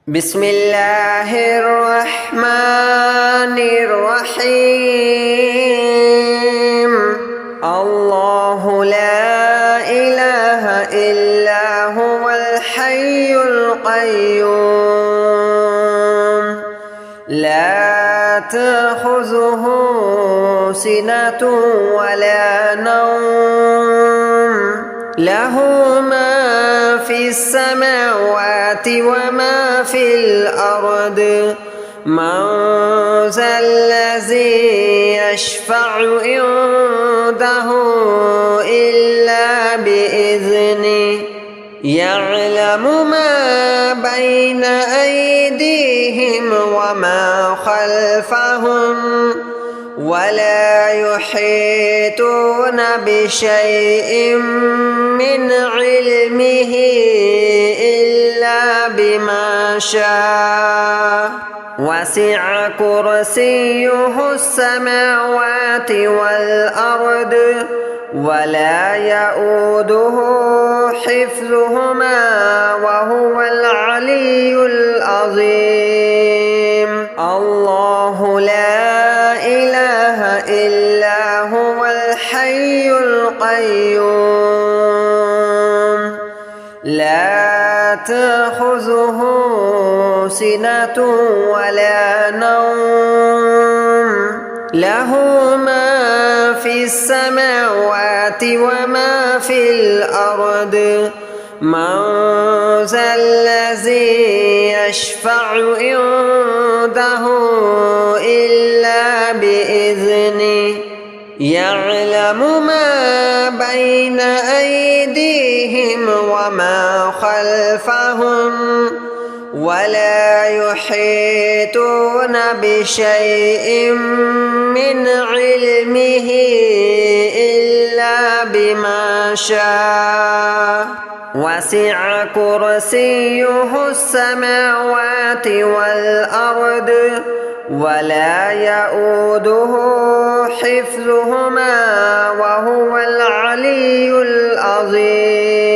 بسم الله الرحمن الرحيم الله لا إله إلا هو الحي القيوم لا تأخذه سنة ولا نوم له ما في السماوات وما في الأرض من ذا الذي يشفع عنده إلا بإذنه يعلم ما بين أيديهم وما خلفهم ولا يحيطون بشيء من علمه إلا بما شاء وسع كرسيه السماوات والأرض ولا يؤوده حفظهما وهو العلي العظيم الله لا إله إلا هو الحي القيوم لا تأخذه سنة ولا نوم له ما في السماوات وما في الأرض من ذا الذي يشفع عنده إلا بإذنه يعلم ما بين أيديهم وما خلفهم ولا يحيطون بشيء من علمه إلا بما شاء وسع كرسيه السماوات والأرض ولا يؤوده حفظهما وهو العلي العظيم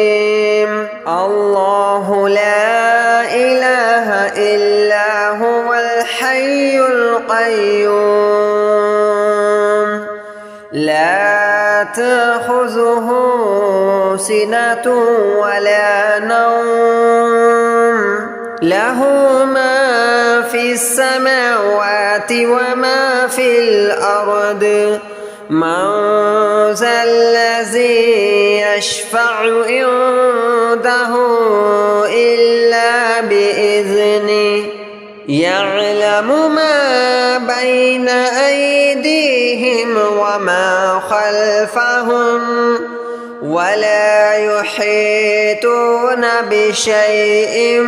الله لا إله إلا هو الحي القيوم لا تأخذه سنة ولا نوم له ما في السماوات وما في الأرض من ذا الذي يشفع عنده إلا بإذنه يعلم ما بين أيديهم وما خلفهم ولا يحيطون بشيء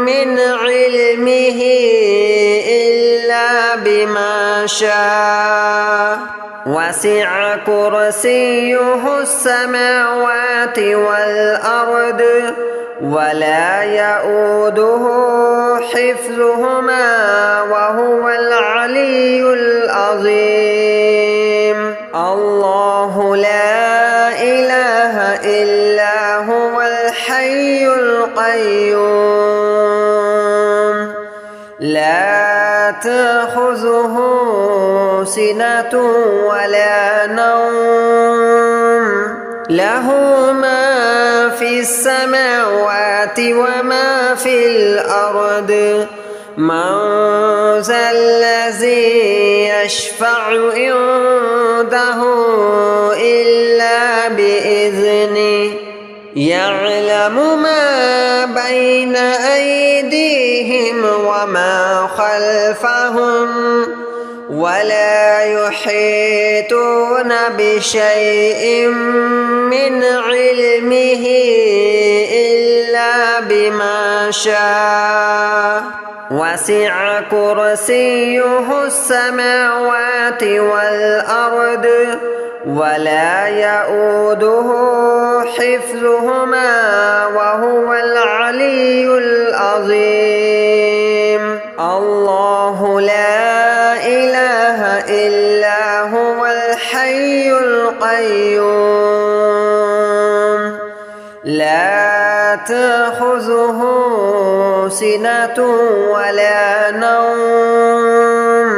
من علمه إلا بما شاء وسع كرسيه السماوات والأرض ولا يؤوده حفظهما وهو العلي العظيم الله لا إله إلا هو الحي القيوم لا تأخذه سنة ولا نوم له ما في السماوات وما في الأرض من ذا الذي يشفع عنده إلا بإذنه يعلم ما بين أيديهم وما خلفهم ولا يحيطون بشيء من علمه إلا بما شاء وسع كرسيه السماوات والأرض ولا يؤوده حفظهما وهو العلي العظيم الله لا إله إلا هو الحي القيوم لا تأخذه سِنَةٌ وَلَا نَوْمٌ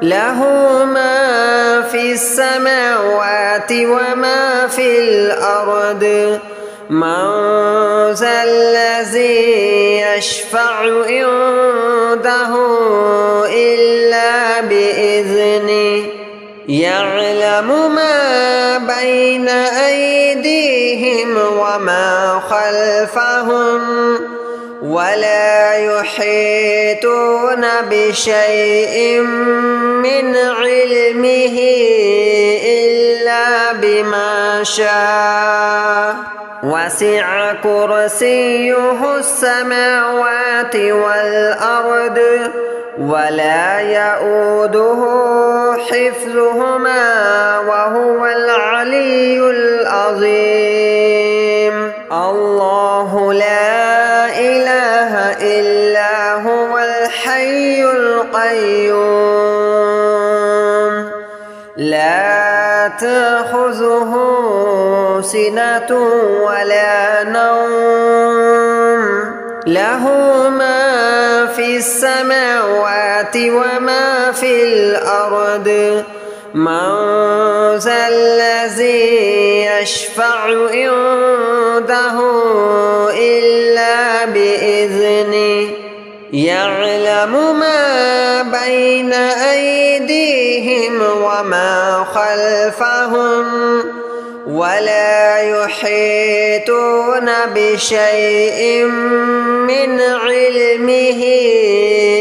لَهُ مَا فِي السَّمَاوَاتِ وَمَا فِي الْأَرْضِ مَنْ ذَا الَّذِي يَشْفَعُ عِنْدَهُ إِلَّا بِإِذْنِهِ يَعْلَمُ مَا بَيْنَ أَيْدِيهِمْ وَمَا خَلْفَهُمْ وَلَا يُحِيطُونَ بِشَيْءٍ مِّنْ عِلْمِهِ إِلَّا بِمَا شَاءَ وَسِعَ كُرْسِيُّهُ السَّمَاوَاتِ وَالْأَرْضَ وَلَا يَئُودُهُ حِفْظُهُمَا وَهُوَ الْعَلِيُّ الْعَظِيمُ الله لا إله إلا هو الحي القيوم لا تأخذه سنة ولا نوم له ما في السماوات وما في الأرض من ذا الذي يشفع عنده إلا بإذنه يعلم ما بين أيديهم وما خلفهم ولا يحيطون بشيء من علمه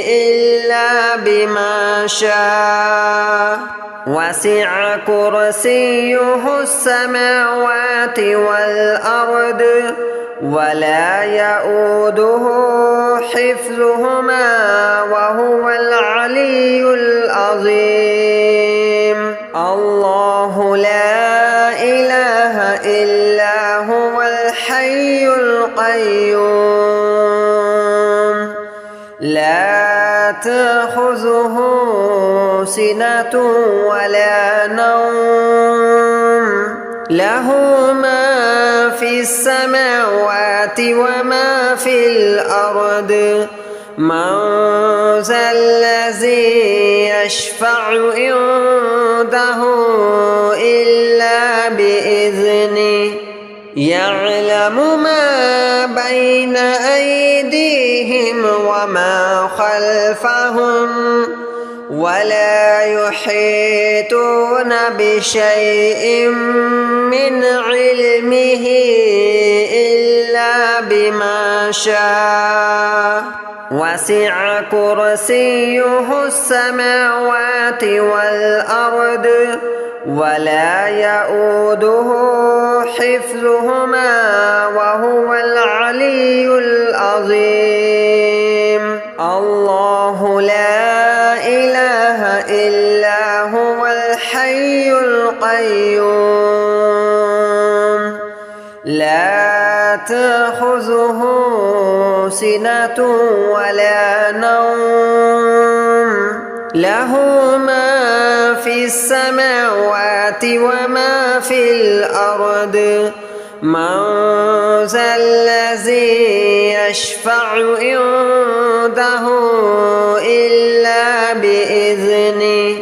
إلا بما شاء وسع كرسيه السماوات والأرض ولا يئوده حفظهما وهو العلي العظيم الله لا إله إلا هو الحي القيوم لا تأخذه سنة ولا نوم له ما في السماوات وما في الأرض من ذا الذي يشفع عنده إلا بإذنه يعلم ما بين أيديهم وما خلفهم ولا يحيطون بشيء من علمه إلا بما شاء وسع كرسيه السماوات والأرض ولا يئوده حفظهما وهو العلي العظيم الله لا إله إلا هو الحي القيوم لا تأخذه سنة ولا نوم له ما في السماوات وما في الأرض من ذا الذي يشفع عنده إلا بإذنه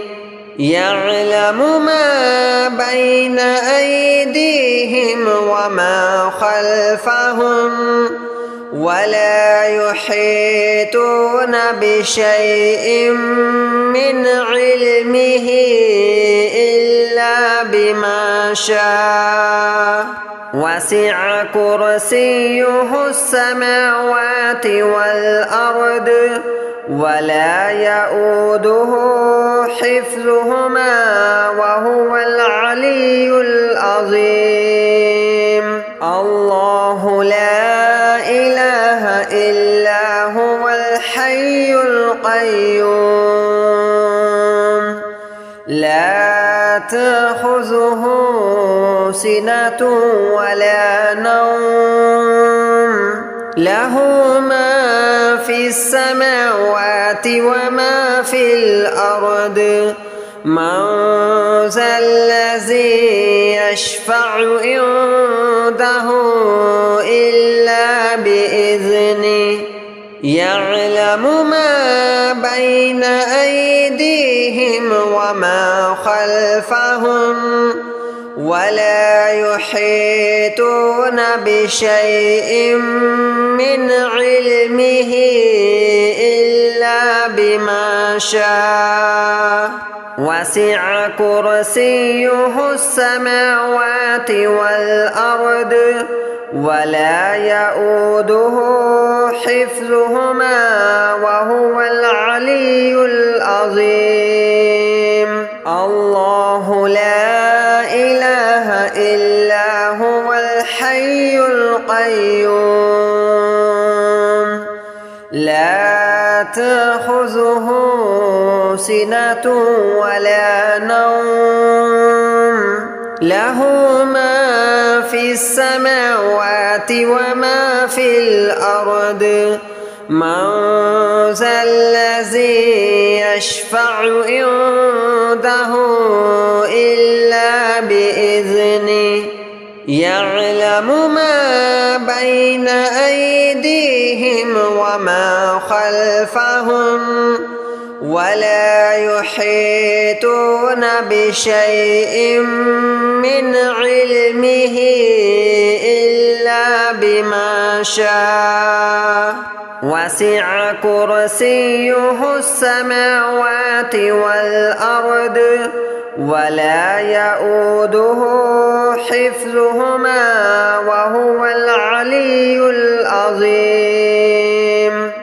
يعلم ما بين أيديهم وما خلفهم ولا يحيطون بشيء من علمه إلا بما شاء وسع كرسيه السماوات والأرض ولا يئوده حفظهما وهو العلي العظيم الله لا إله إلا هو الحي القيوم لا تأخذه سنة ولا نوم له ما في السماوات وما في الأرض من ذا الذي يشفع عنده إلا بإذنه يعلم ما بين أيديهم وما خلفهم ولا يحيطون بشيء من علمه إلا بما شاء وسع كرسيه السماوات والأرض ولا يؤوده حفظهما وهو العلي العظيم الله لا إله إلا هو الحي القيوم لا تأخذه سنة ولا نوم له ما في السماوات وما في الأرض من ذا الذي يشفع عنده إلا بإذنه يعلم ما بين أيديهم وما خلفهم ولا يحيطون بشيء من علمه إلا بما شاء وسع كرسيه السماوات والأرض ولا يؤوده حفظهما وهو العلي العظيم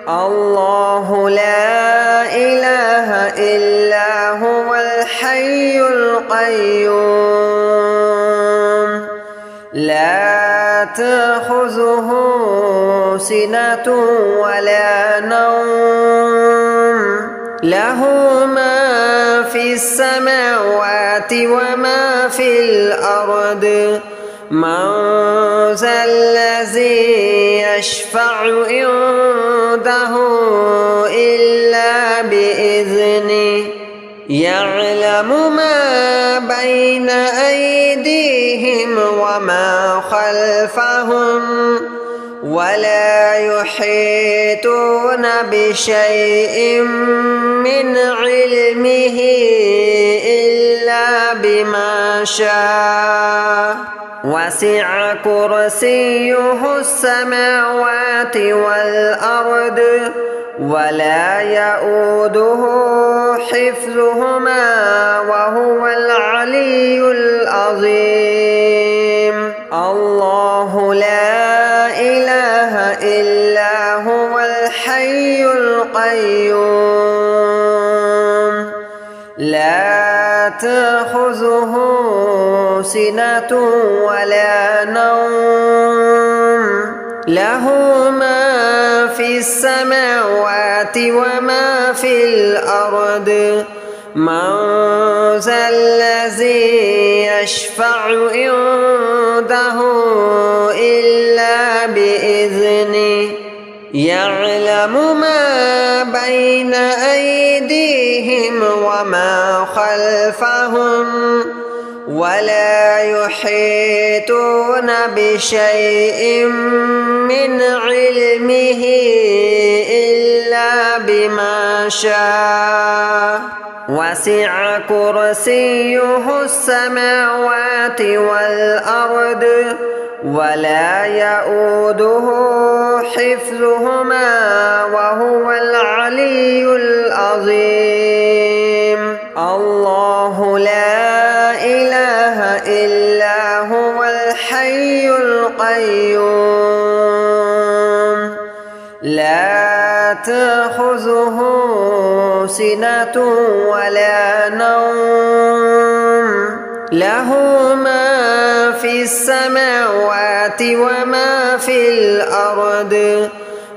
الله لا إله إلا هو الحي القيوم لا تأخذه سنة ولا نوم له ما في السماوات وما في الأرض من ذا الذي يشفع عنده إلا بإذنه يعلم ما بين أيديهم وما خلفهم ولا يحيطون بشيء من علمه إلا بما شاء وسع كرسيه السماوات والأرض ولا يؤوده حفظهما وهو العلي العظيم الله لا إله إلا هو الحي القيوم لا تأخذه سنة ولا نوم له ما في السماوات وما في الأرض من ذا الذي يشفع عنده إلا بإذنه يعلم ما بين أيديهم وما خلفهم ولا يحيطون بشيء من علمه إلا بما شاء وسع كرسيه السماوات والأرض ولا يؤوده حفظهما وهو العلي العظيم الله لا إله إلا هو الحي القيوم لا تأخذه سنة ولا نوم له ما في السماوات وما في الأرض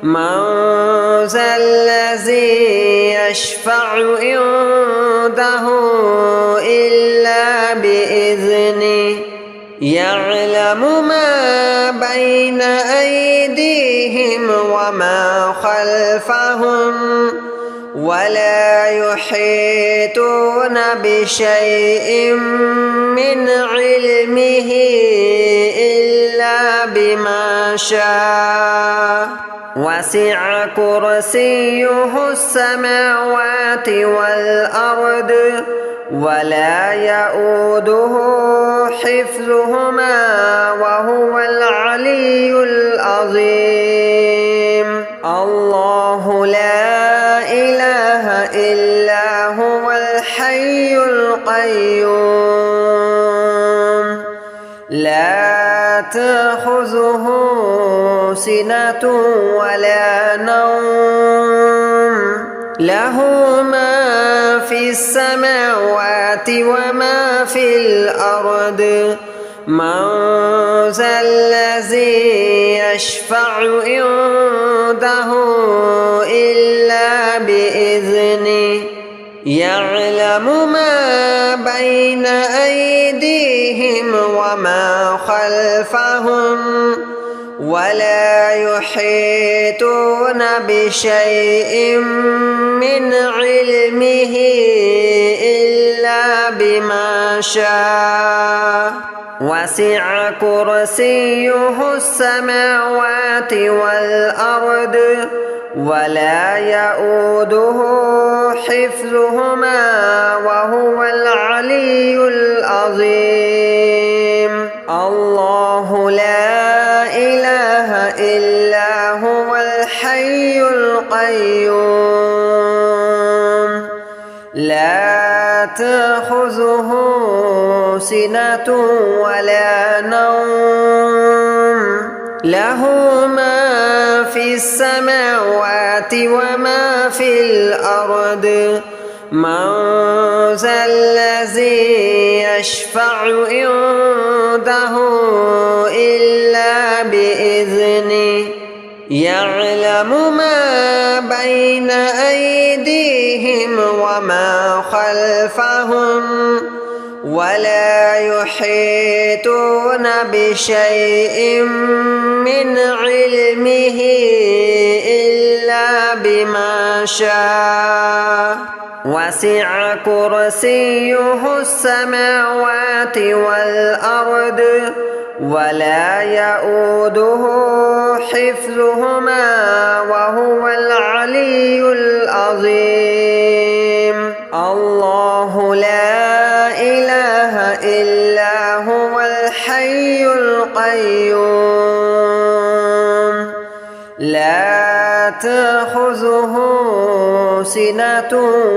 من ذا الذي يشفع عنده إلا بإذنه يعلم ما بين أيديهم وما خلفهم ولا يحيطون بشيء من علمه إلا بما شاء وسع كرسيه السماوات والأرض ولا يؤوده حفظهما وهو العلي العظيم الله لا إله إلا هو الحي القيوم لا تأخذه سنة ولا نوم له ما في السماوات وما في الأرض من ذا الذي يشفع عنده إلا بإذنه يعلم ما بين أيديهم وما خلفهم ولا يحيطون بشيء من علمه إلا بما شاء وسع كرسيه السماوات والأرض ولا يؤوده حفظهما وهو العلي العظيم الله لا إله إلا هو الحي القيوم لا تأخذه سنة ولا نوم له ما في السماوات وما في الأرض من ذا الذي يشفع عنده إلا بإذنه يعلم ما بين أيديهم وما خلفهم ولا يحيطون بشيء من علمه إلا بما شاء وسع كرسيه السماوات والأرض ولا يؤوده حفظهما وهو العلي العظيم الله لا إله إلا هو الحي القيوم لا تأخذه سنة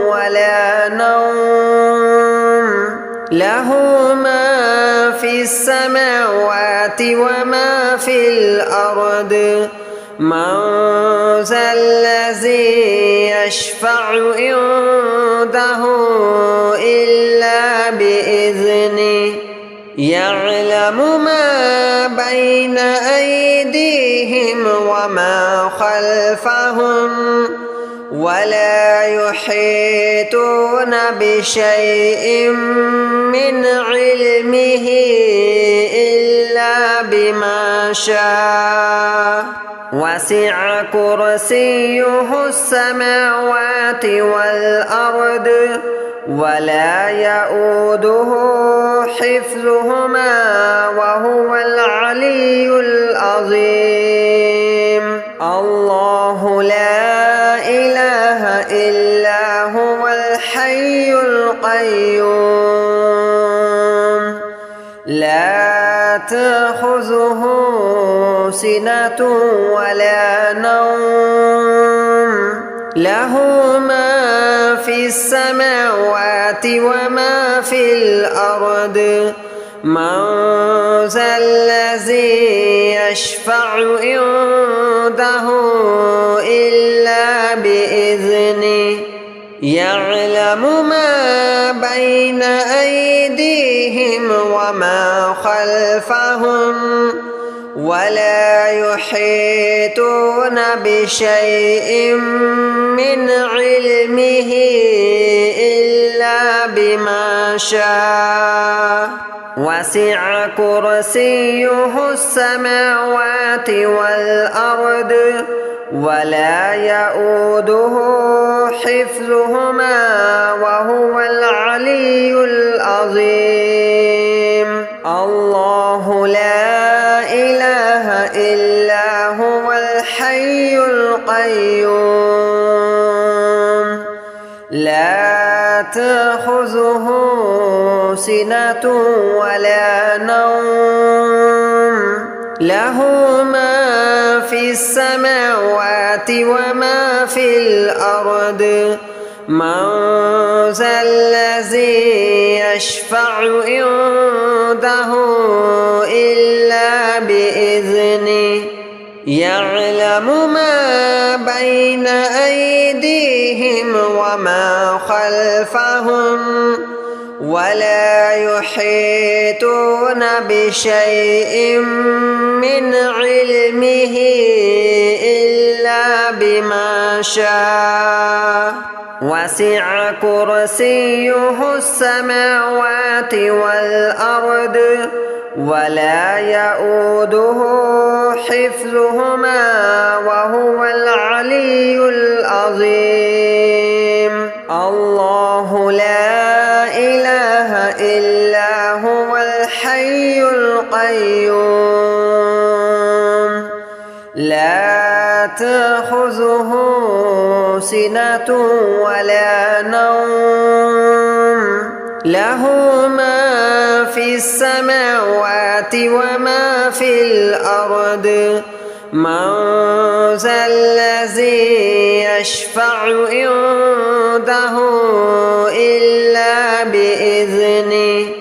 ولا نوم له ما في السماوات وما في الأرض من ذا الذي يشفع عنده إلا بإذنه يعلم ما بين أيديهم وما خلفهم ولا يحيطون بشيء من علمه إلا بما شاء وسع كرسيه السماوات والأرض ولا يؤوده حفظهما وهو العلي العظيم الله لا إله إلا هو الحي القيوم لا تأخذه سنة ولا نوم له ما في السماوات وما في الأرض من ذا الذي يشفع عنده إلا بإذنه يعلم ما بين أيديهم وما خلفهم ولا يحيطون بشيء من علمه إلا بما شاء وسع كرسيه السماوات والأرض ولا يؤوده حفظهما وهو العلي العظيم الله لا إله إلا هو الحي لا تأخذه سنة ولا نوم له ما في السماوات وما في الأرض من ذا الذي يشفع عنده إلا بإذنه يعلم ما بين أيديهم وما خلفهم ولا يحيطون بشيء من علمه إلا بما شاء وسع كرسيه السماوات والأرض ولا يؤوده حفظهما وهو العلي العظيم الله لا إله إلا هو الحي القيوم لا تأخذه سنة ولا نوم له ما في السماوات وما في الأرض من ذا الذي يشفع عنده إلا بإذنه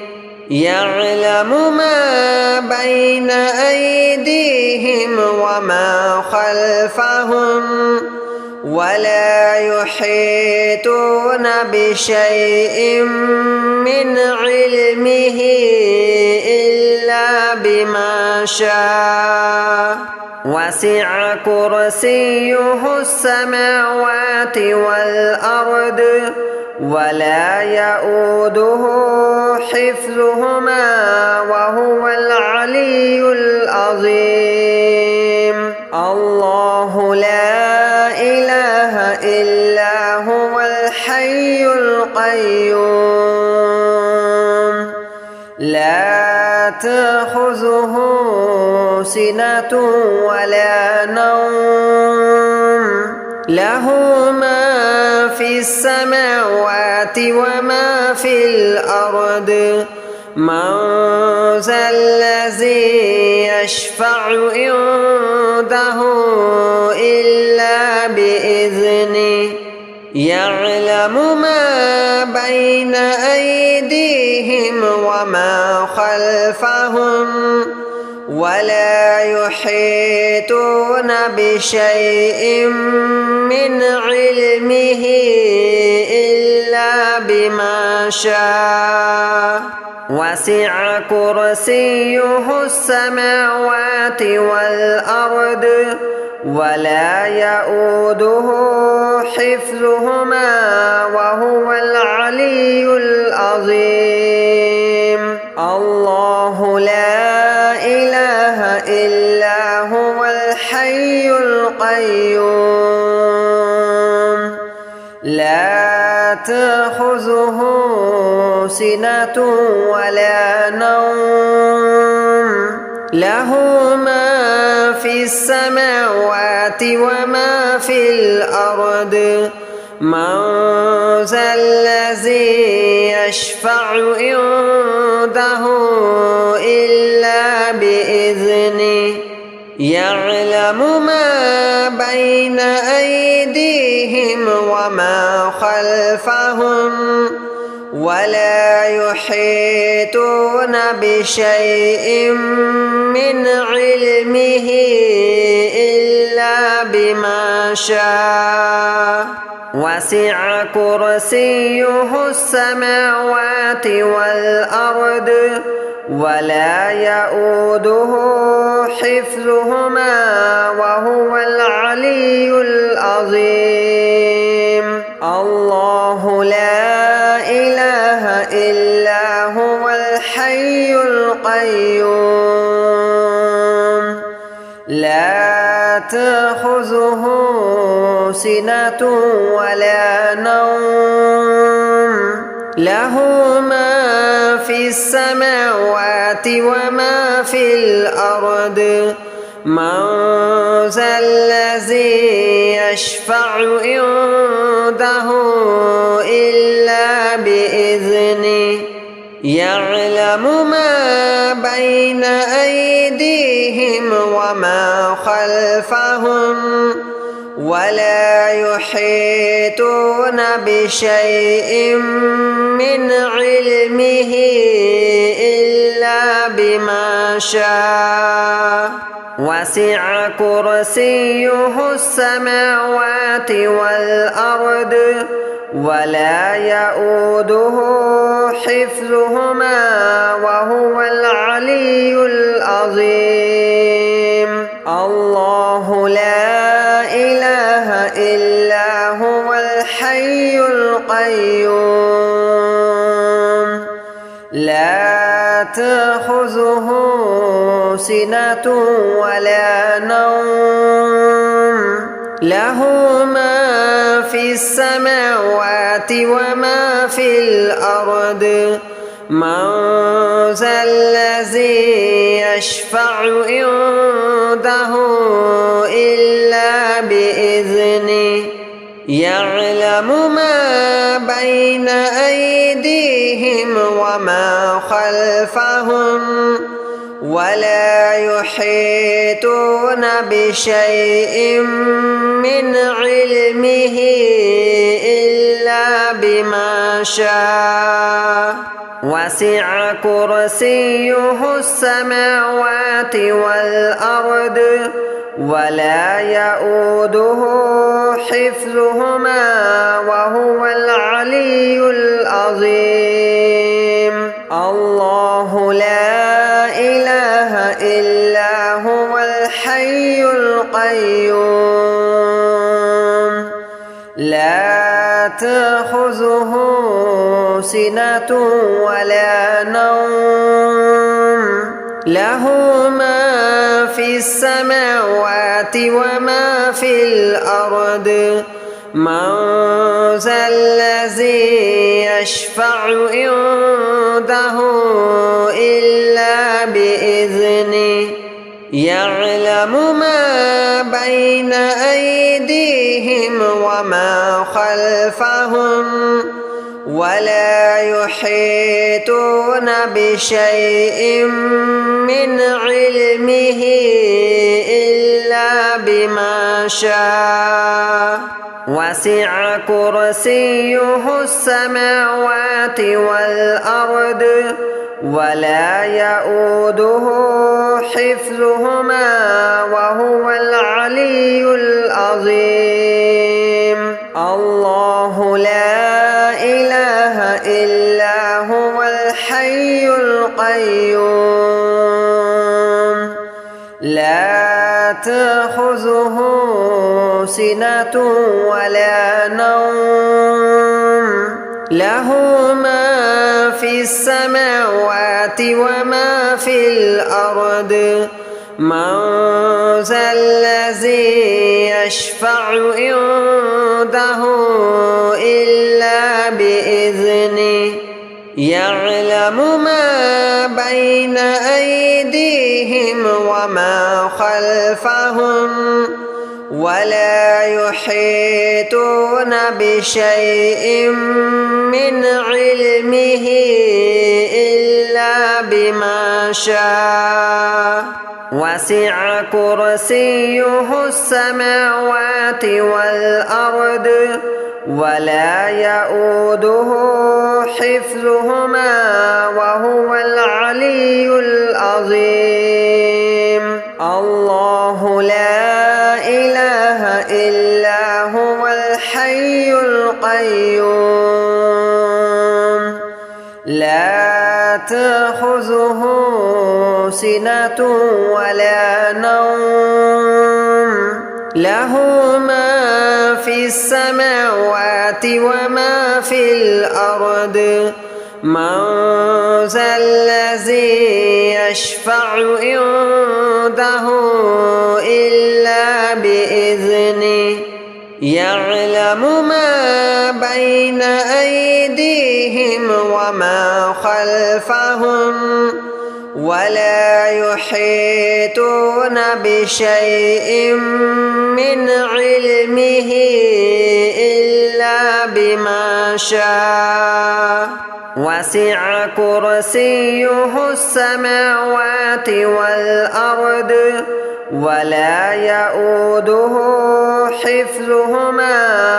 يعلم ما بين أيديهم وما خلفهم ولا يحيطون بشيء من علمه إلا بما شاء وسع كرسيه السماوات والأرض ولا يؤوده حفظهما وهو العلي العظيم الله لا إله إلا هو الحي القيوم لا تأخذه سنة ولا نوم له ما في السماوات وما في الأرض من ذا الذي يشفع عنده إلا بإذنه يعلم ما بين أيديهم وما خلفهم ولا يحيطون بشيء من علمه إلا بما شاء وسع كرسيه السماوات والأرض ولا يؤوده حفظهما وهو العلي العظيم الله لا إله إلا هو الحي القيوم لا تأخذه سنة ولا نوم له ما في السماوات وما في الأرض من ذا الذي يشفع عنده إلا بإذنه يعلم ما بين أيديهم وما خلفهم ولا يحيطون بشيء من علمه إلا بما شاء وسع كرسيه السماوات والأرض ولا يؤوده حفظهما وهو العلي العظيم الله لا إله إلا هو الحي القيوم لا تأخذه سنة ولا نوم له ما في السماوات وما في الأرض من ذا الذي يشفع عنده يعلم ما بين أيديهم وما خلفهم ولا يحيطون بشيء من علمه إلا بما شاء وسع كرسيه السماوات والأرض ولا يؤوده حفظهما وهو العلي العظيم الله لا إله إلا هو الحي القيوم لا تأخذه سنة ولا نوم له ما في السماوات وما في الأرض من ذا الذي يشفع عنده إلا بإذنه يعلم ما بين أيديهم وما خلفهم ولا يحيطون بشيء من علمه إلا بما شاء وسع كرسيه السماوات والأرض ولا يؤوده حفظهما وهو العلي العظيم الله لا إله إلا هو الحي القيوم لا تأخذه سنة ولا نوم له ما في السماوات وما في الأرض من ذا الذي يشفع عنده إلا بإذنه يعلم ما بين أيديهم وما خلفهم ولا يحيطون بشيء من علمه إلا بما شاء وسع كرسيه السماوات والأرض ولا يؤوده حفظهما وهو العلي العظيم الله لا إله إلا هو الحي القيوم لا تأخذه سنة ولا نوم له ما في السماوات وما في الأرض من ذا الذي يشفع عنده إلا بإذنه يعلم ما بين أيديهم وما خلفهم ولا يحيطون بشيء من علمه إلا بما شاء وسع كرسيه السماوات والأرض ولا يؤوده حفظهما وهو العلي العظيم الله لا إله إلا هو الحي القيوم لا تأخذه سنة ولا نوم له ما في السماوات وما في الأرض من ذا الذي يشفع عنده إلا بإذنه يعلم ما بين أيديهم وما خلفهم ولا يحيطون بشيء من علمه إلا بما شاء وسع كرسيه السماوات والأرض ولا يؤوده حفظهما